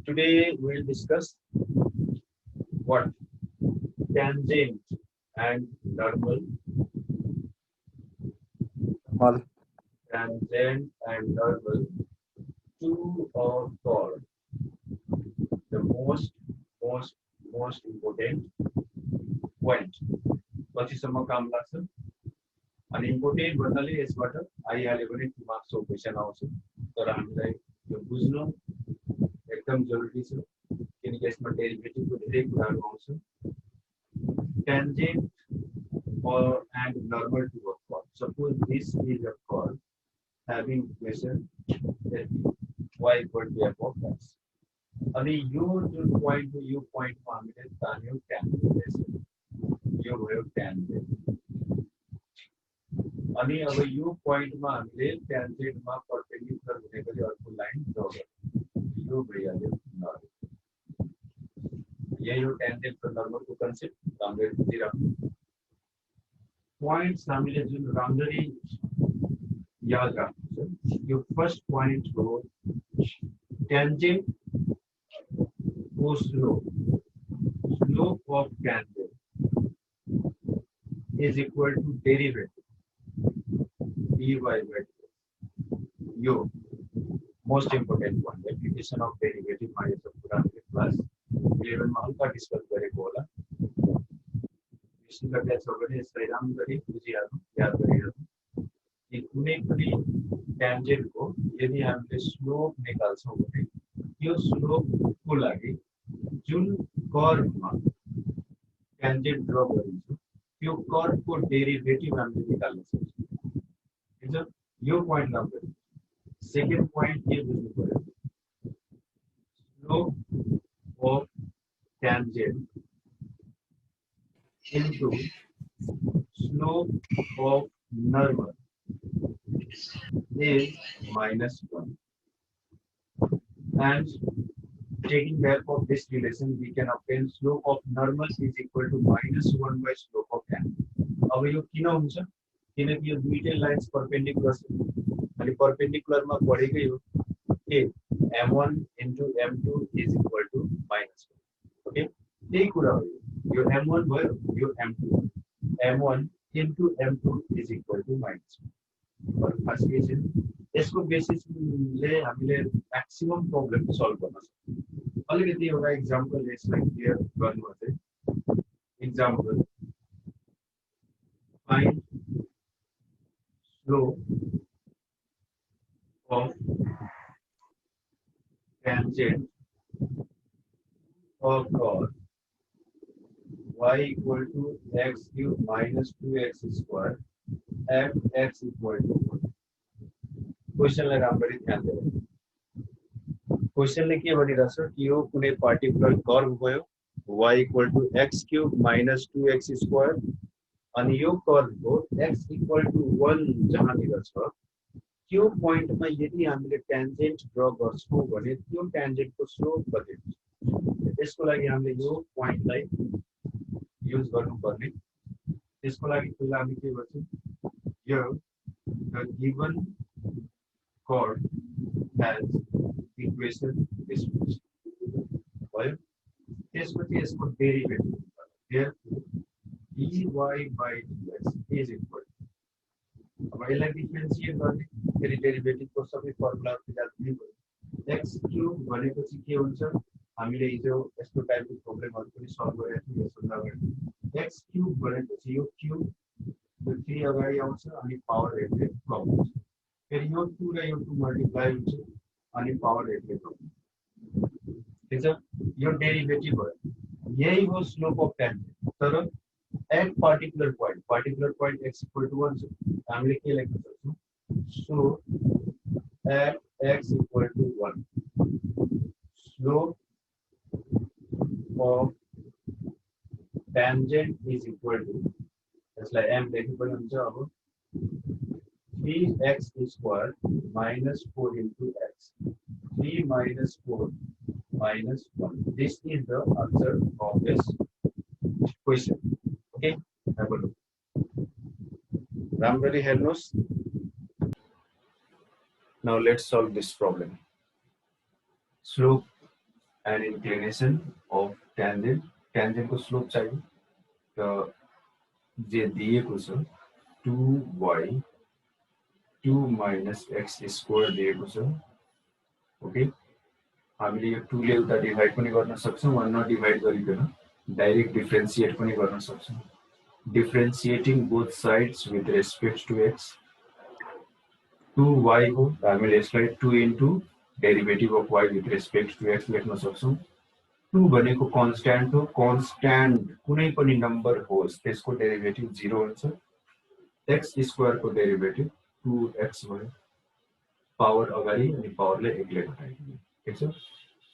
Today we'll discuss what tangent and normal. Tangent and normal, two are called the most important point. पछिसम्म काम लाग्छ अनि important भन्नाले यसबाट आइहाल्यो भने 2 मार्क्सको क्वेशन आउँछ तर हामीलाई यो बुझ्नु एकदम जरुरी छ किनकि यसमा डेरिभेटिभको धेरै कुराहरु आउँछ tangent or and normal to a curve. Suppose this is a curve having equation that y equal to f of x. अनि यो जुन point हो यो point मा हामीले तान्यौ tangent यसरी यो भयो tangent अनि अब यो point मा हामीले tangent मा perpendicular हुने गरी अर्को लाइन ड्रा गर्छौं यो भइहाल्यो नर्मल यही हो tangent र normal को कन्सेप्ट राम्ररी बुझिराख्नु points हामीले जुन राम्ररी याद राख्नु छ यो फर्स्ट point हो tangent को slope of tangent is equal to derivative dy by dx यो most important one application of derivative मा यो सब कुरा हामीले क्लास 11 मा हल्का डिस्कस गरेको होला विशेष गरी छ भने यसलाई राम्ररी बुझिहाल्नु याद गरिहाल्नु कि कुनै पनि tangent को यदि हामीले स्लोप निकाल्छौं भने यो स्लोप को लागि जुन कर्व मा tangent ड्रा गरिन्छ त्यो कर्व को डेरिभेटिभ हामीले निकाल्न सक्छौं ठीक छ यो प्वाइन्ट राम्ररी सेकेन्ड प्वाइन्ट के बुझ्नु पर्यो slope of tangent into slope of normal is -1 and taking help of this relation we can obtain slope of normal is equal to -1 by slope of tangent अब यो किन हुन्छ किनकि यो दुईटै लाइन्स परपेंडिकुलर छ अनि परपेंडिकुलर मा पढेकै हो के m1 into m2 is equal to -1 okay त्यही कुरा हो यो m1 भयो यो m2 m1 into m2 is equal to -1 और फर्स्ट केस यसको बेसिसले हामीले म्याक्सिमम प्रब्लम सल्भ गर्न सक्छौं अलिकति एउटा एक्जाम्पल यसलाई क्लियर गर्नु चाहिँ example find slope of tangent of curve y equal to x cube minus 2x square f x equal to 1 question लाई राम्ररी ध्यान दिनु क्वेशन ले के भनिरहेछ कि यो कुनै पार्टिकुलर कर्व भयो y equal to x cube minus 2x square अनि यो कर्व को x equal to 1 जहाँ निर छ त्यो पॉइंट मा यदि हामीले टेन्जेन्ट ड्रा गर्छौं भने त्यो टेन्जेन्ट को स्लोप कति हुन्छ त्यसको लागि हामीले यो पॉइंट लाई युज गर्नुपर्ने त्यसको लागि पहिला हामी के गर्छौं यो the given curve has equation this much भयो त्यसपछि यसको derivative therefore dy by dx is equal अब यसलाई डिफरेन्शिएट गर्ने फेरि डेरिभेटिभ को सबै फर्मुलाहरु याद दिनु पर्यो x क्यूब भनेपछि के हुन्छ हामीले हिजो यस्तो टाइपको प्रब्लमहरु पनि सल्भ गरेका थियौं यसो अगाडि x क्यूब भनेपछि यो क्यूब यो 3 अगाडि आउँछ अनि पावर हेर्ने कम हुन्छ फेरि यो 2 र यो 2 मल्टिप्लाई हुन्छ अनि पावर हेर्ने कम ठीक छ यो डेरिभेटिभ हो यही हो स्लोप अफ टेन्जेन्ट तर at particular point x equal to 1 हामीले के लेख्न सक्छौं so at x equal to 1 slope of tangent is equal to यसलाई m लेख्नु पर्ने हुन्छ अब 3x square minus 4 into x 3 minus 4 minus 1 this is the answer of this question okay have a look राम्ररी हेर्नुस् now let's solve this problem slope and inclination of tangent, ट्यान्जेन्टको slope चाहियो। त जे दिएको छ 2y 2 minus x square दिएको छ। ओके, हामीले यो 2 ले उता डिभाइड पनि गर्न सक्छौं, वा नडिभाइड गरिकन डाइरेक्ट डिफरेन्शिएट पनि गर्न सक्छौं। Differentiating both sides with respect to x 2y हो, हामीले यसलाई 2 into derivative of y with respect to x लेख्न सक्छौं। 2 भनेको कन्स्ट्यान्ट हो, कन्स्ट्यान्ट कुनै पनि नम्बर होस् त्यसको डेरिभेटिभ 0 हुन्छ। x स्क्वायर को डेरिभेटिभ 2x भयो, पावर अगाडि अनि पावरले 1 ले घटाइदिने, ठीक छ।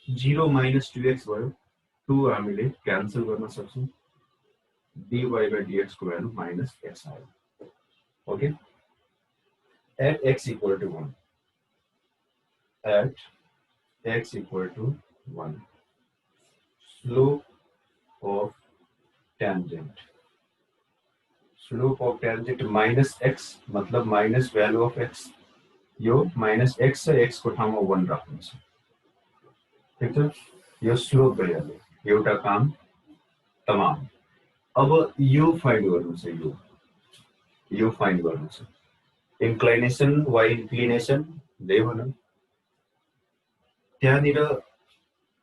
0 minus 2x भयो, 2 हामीले क्यान्सल गर्न सक्छौं, dy by dx को भ्यालु माइनस x आयो। Okay, at x equal to 1, at x equal to 1, slope of tangent, slope of tangent minus x मतलब माइनस भ्यालु अफ x, यो माइनस x छ, x को ठाउँमा 1 राख्नुहुन्छ, ठीक छ। यो स्लोप भइहाल्यो, एउटा काम तमाम। अब यो फाइन्ड गर्नु छ, यो फाइन्ड गर्नु छ। इन्क्लिनेसन y इन्क्लिनेसन दे भनौं, त्यहाँनिर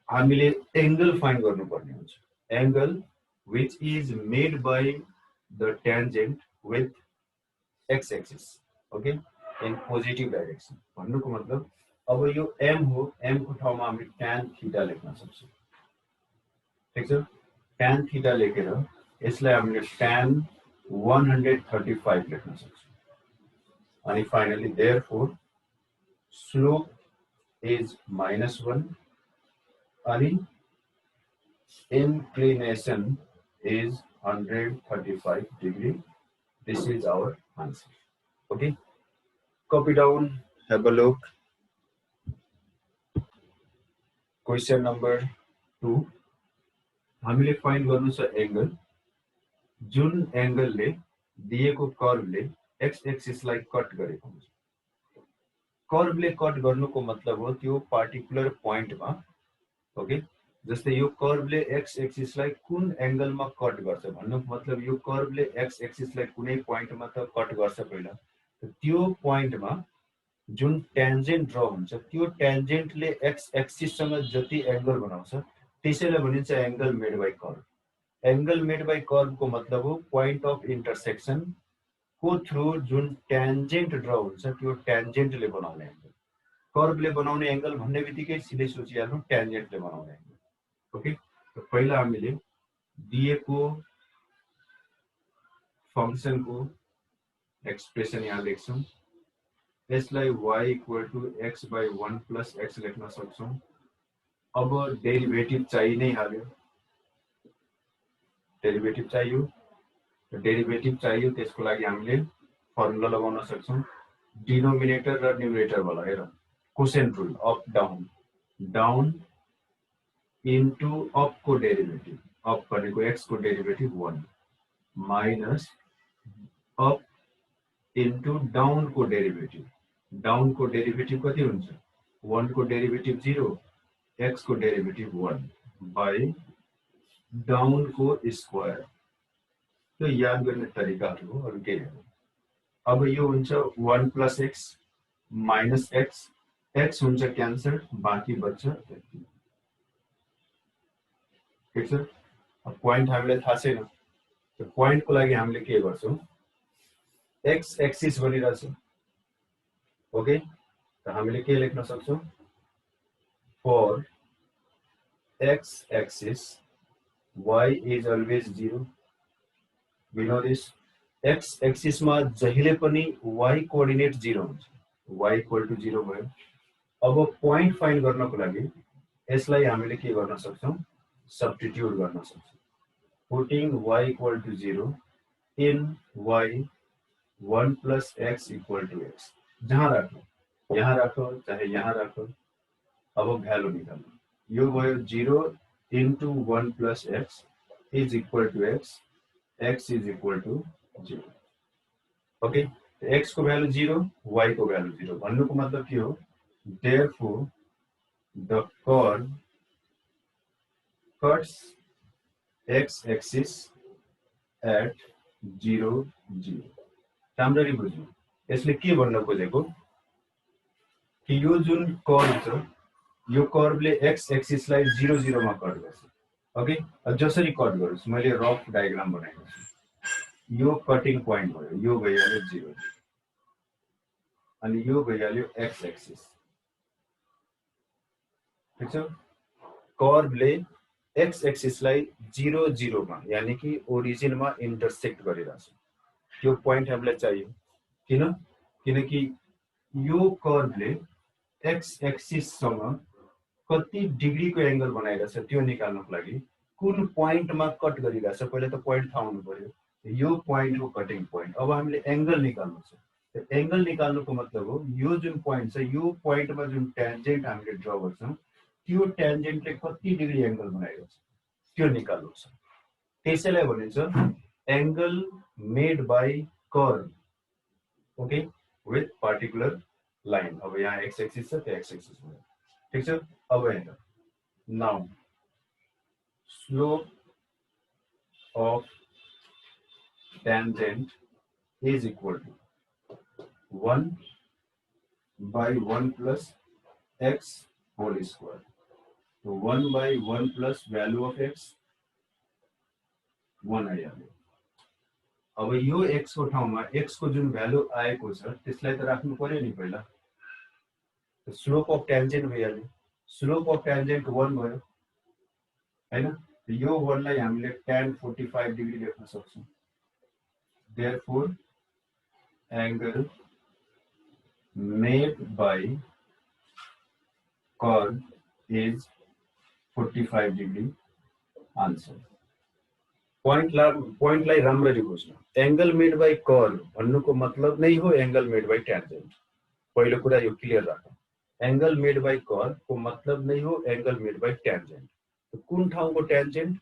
हामीले एंगल फाइन्ड गर्नुपर्ने हुन्छ, angle which is made by the tangent with x axis, okay, in positive direction। भन्नुको मतलब अब यो m हो, m को ठाउँमा हामी tan थीटा लेख्न सक्छौं, ठीक छ। tan थीटा लेखेर यसलाई हामीले tan 135 लेख्न सक्छौं। अनि फाइनली therefore slope is -1 अनि inclination is 135 degree। This is our answer। Okay, copy down, have a look। Question number 2, हामीले फाइन्ड गर्नु छ एंगल, जुन एंगलले दिएको कर्वले x एक्सिसलाई कट गरेको हुन्छ। कर्वले कट गर्नुको मतलब हो त्यो पार्टिकुलर पोइन्टमा, ओके, जस्तै यो कर्वले x एक्सिसलाई कुन एंगलमा कट गर्छ भन्नुको मतलब यो कर्वले x एक्सिसलाई कुनै पोइन्टमा त कट गर्छ पहिला, त्यो पोइन्टमा जुन ट्यान्जेन्ट ड्र हुन्छ त्यो ट्यान्जेन्टले x एक्सिससँग जति एंगल बनाउँछ त्यसैलाई भनिन्छ angle made by curve. Angle made by curve को मतलब हो पोइन्ट अफ इन्टरसेक्सन को थ्रु जुन ट्यान्जेन्ट ड्र हुन्छ त्यो ट्यान्जेन्टले बनाउने एंगल। कर्वले बनाउने एंगल भन्ने बित्तिकै सिधै सोचिहाल्नु ट्यान्जेन्टले बनाउने एंगल। ओके, तो पहिला हामीले दिएको फंक्सनको एक्सप्रेसन यहाँ लेख्छौं, यसलाई y equal to x by 1 plus x लेख्न सक्छौं। अब डेरिभेटिभ चाहिए नै हाल्यो, डेरिभेटिभ चाहियो, डेरिभेटिभ चाहियो त्यसको लागि हामीले फर्मुला लगाउन सक्छौं, डिनोमिनेटर र न्युमरेटर वाला। हेर, quotient rule, up down, down into up को डेरिभेटिभ, अप भनेको x को derivative 1 minus up into down को डेरिभेटिभ, डाउन को डेरिभेटिभ कति हुन्छ 1 को डेरिभेटिभ 0, x को डेरिभेटिभ 1 बाई डाउन को स्क्वायर। तो याद गर्ने तरिकाहरु हो, अरु केही हैन। अब यो हुन्छ 1 plus x minus x, x हुन्छ क्यान्सल, बाँकी बच्छ त्यति, ठीक छ। अब पोइन्ट हामीले थाहा छैन, त्यो पोइन्ट को लागि हामीले के गर्छौं, x एक्सिस भनिरहेछ, ओके, त हामीले के लेख्न सक्छौं, for x axis y is always 0। we know this, x axis मा जहिले पनि y कोअर्डिनेट 0 हुन्छ, y इक्वल टु 0 भयो। अब पोइन्ट फाइन्ड गर्नको लागि यसलाई हामीले के गर्न सक्छौं, सब्स्टिट्युट गर्न सक्छौं, putting y equal to 0 in y 1 plus x equal to x। जहाँ राखो, यहाँ राखो चाहे यहाँ राखो, अब भ्यालु निकाल्नु, यो भयो 0 into 1 plus x is equal to x, x is equal to 0। Okay, x को भ्यालु 0, y को भ्यालु 0 भन्नुको मतलब के हो, therefore the curve cuts x axis at 0 0 राम्ररी बुझ्नु यसले के भन्न खोजेको कि यो जुन कर्व छ यो कर्वले x एक्सिस लाई 0 0 मा कट गर्छ ओके जसरी कट गरोस् मैले रफ डायग्राम बनाएको छु यो कटिङ पोइन्ट भयो यो भइहाल्यो 0 अनि यो भइहाल्यो x एक्सिस ठीक छ कर्वले x एक्सिस लाई 0 0 मा यानी कि ओरिजिन मा इन्टरसेक्ट गरिरहेछ त्यो पोइन्ट हामीलाई चाहियो किन किनकि यो कर्वले x एक्सिस सँग कति डिग्री को एंगल बनाइरहेछ त्यो निकाल्नको लागि कुन पोइन्ट मा कट गरिरहेछ पहिले त पोइन्ट थाहा हुनु पर्यो यो पोइन्ट हो कटिङ पोइन्ट अब हामीले एंगल निकाल्नु छ त्यो एंगल निकाल्नुको मतलब हो यो जुन पोइन्ट छ यो पोइन्ट मा जुन टेन्जेन्ट हामीले ड्रा गर्छौं त्यो टेन्जेन्टले कति डिग्री एंगल बनाइरहेछ त्यो निकाल्नु छ त्यसैलाई भनिन्छ angle made by curve okay with particular line अब यहाँ x एक्सिस छ त्यो x एक्सिस भयो ठीक छ अब हेर्नु now slope of tangent is equal to 1 by 1 plus x whole square. So 1 by 1 plus value of x 1 आइहाल्यो अब यो x को ठाउँमा x को जुन भ्यालु आएको छ त्यसलाई त राख्नु पर्यो नि पहिला स्लोप अफ ट्यान्जेन्ट भइहाल्यो स्लोप अफ ट्यान्जेन्ट 1 भयो हैन यो 1 लाई हामीले tan 45 डिग्री लेख्न सक्छौं therefore angle made by curve is 45 degree answer point लाई राम्ररी बुझ्नु एंगल मेड बाइ कर्व भन्नुको मतलब नै हो एंगल मेड बाइ ट्यान्जेन्ट पहिलो कुरा यो क्लियर राखौं एंगल मेड बाइ कर्व को मतलब नै हो एंगल मेड बाइ ट्यान्जेन्ट कुन ठाउँको ट्यान्जेन्ट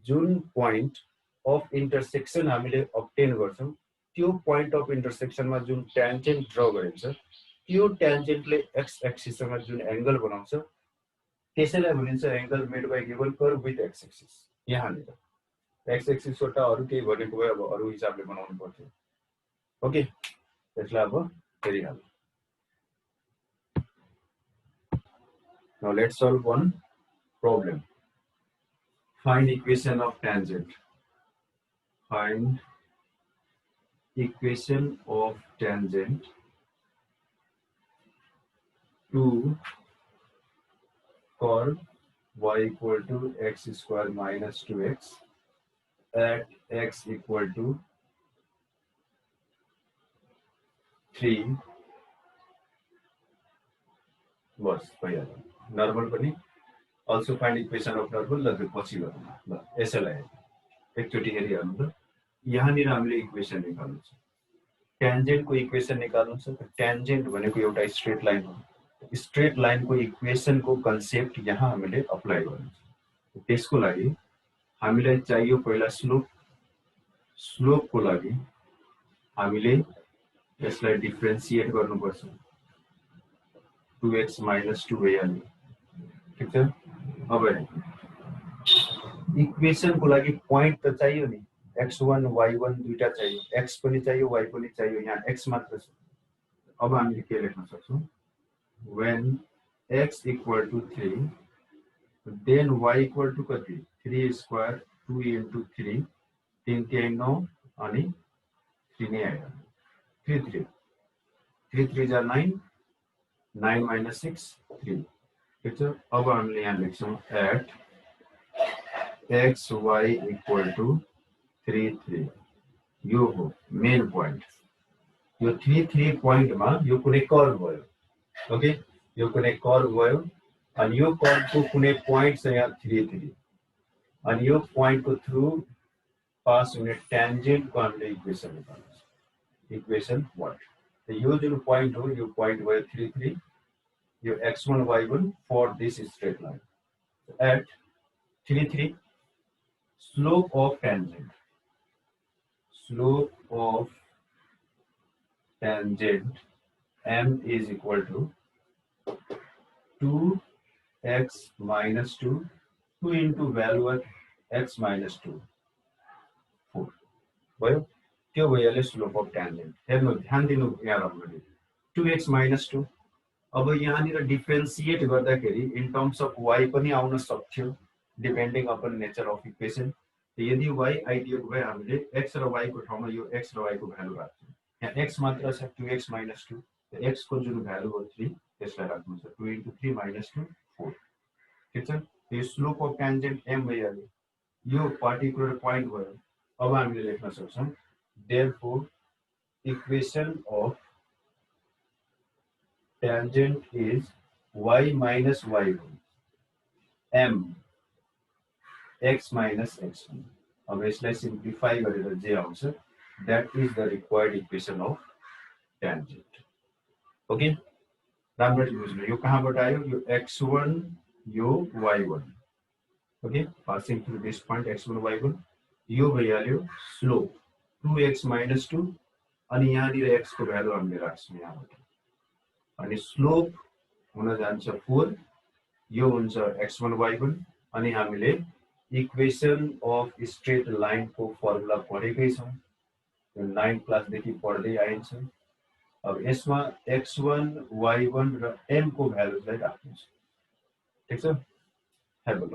जुन पोइन्ट अफ इन्टरसेक्सन हामीले अब्टेन गर्छौं त्यो पोइन्ट अफ इन्टरसेक्सन मा जुन ट्यान्जेन्ट ड्रा गरिन्छ त्यो ट्यान्जेन्टले x एक्सिस सँग जुन एंगल बनाउँछ त्यसैलाई भनिन्छ angle made by given curve with x axis यहाँनिर x एक्सिस वटा अरु केही भनेको भए अब अरु हिसाबले बनाउनु पर्थ्यो ओके त्यसलाई अब फेरि हाल Now let's solve one problem. Find equation of tangent. Find equation of tangent to curve y equal to x square minus 2x at x equal to 3 बस भइहाल्यो नर्मल पनि also find equation of normal ल पछि गरौँ ल यसैलाई एकचोटी हेरिहाल्नु त यहाँनिर हामीले इक्वेसन निकाल्नु छ ट्यान्जेन्ट को इक्वेसन निकाल्नु छ ट्यान्जेन्ट भनेको एउटा स्ट्रेट लाइन हो स्ट्रेट लाइन को इक्वेसन को कन्सेप्ट यहाँ हामीले अप्लाई गर्नु छ त्यसको लागि हामीलाई चाहियो पहिला स्लोप स्लोप को लागि हामीले यसलाई डिफरेन्शिएट गर्नुपर्छ 2x minus 2 भइहाल्यो ठीक छ अब इक्वेसन को लागि पॉइंट त चाहियो नि x1 y1 दुईटा चाहियो x पनि चाहियो y पनि चाहियो यहाँ x मात्र छ अब हामीले के लेख्न सक्छौं when x equal to 3 then y equal to कति 3 square 2 into 3 3 3 9 अनि 3 नै आयो 3 3 3 3 जा 9 9 minus 6 3 ठीक छ अब हामीले यहाँ लेख्छौं at x y equal to 3 3 यो हो मेन पोइन्ट यो 3 3 पोइन्ट मा यो कुनै कर्व भयो ओके यो कुनै कर्व भयो अनि यो कर्व को कुनै पोइन्ट छ यहाँ 3 3 अनि यो पोइन्ट को थ्रु पास हुने ट्यान्जेन्ट को हामीले इक्वेसन निकाल्नु छ इक्वेसन व्हाट यो जुन पोइन्ट हो यो पोइन्ट भयो 3 3 यो x1 y1 for this straight line at 3 3 slope of tangent m is equal to 2x minus 2 2 into value at x minus 2 4 भयो त्यो भइहाल्यो स्लोप अफ ट्यान्जेन्ट हेर्नु ध्यान दिनु यहाँ राम्ररी 2x minus 2 अब यहाँनिर डिफरेन्सिएट गर्दाखेरि इन टर्म्स अफ y पनि आउन सक्थ्यो depending upon nature of equation यदि y आइडियल भए हामीले x र y को ठाउँमा यो x र y को भ्यालु राख्छौँ यहाँ x मात्र छ 2x minus 2 x को जुन भ्यालु हो 3 त्यसलाई राख्नु छ 2 into 3 minus 2 4 ठीक छ यो स्लोप अफ ट्यान्जेन्ट m भइहाल्यो यो पर्टिकुलर पोइन्ट भयो अब हामीले लेख्न सक्छौँ therefore equation of tangent is y minus y1 m x minus x1 अब यसलाई सिम्प्लिफाई गरेर जे आउँछ that is the required equation of tangent okay राम्ररी बुझ्नु यो कहाँबाट आयो यो x1 यो y1 okay passing through this point x1 y1 यो भइहाल्यो स्लोप 2x minus 2 अनि यहाँनिर x को भ्यालु हामीले राख्छौँ यहाँबाट अनि स्लोप हुन जान्छ 4 यो हुन्छ x1 y1 अनि हामीले इक्वेसन अफ स्ट्रेट लाइन को फर्मुला पढेकै छौँ यो 9 क्लास देखि पढ्दै आइन्छ अब यसमा x1 y1 र m को भ्यालुलाई राख्नु छ ठीक छ हेर्नु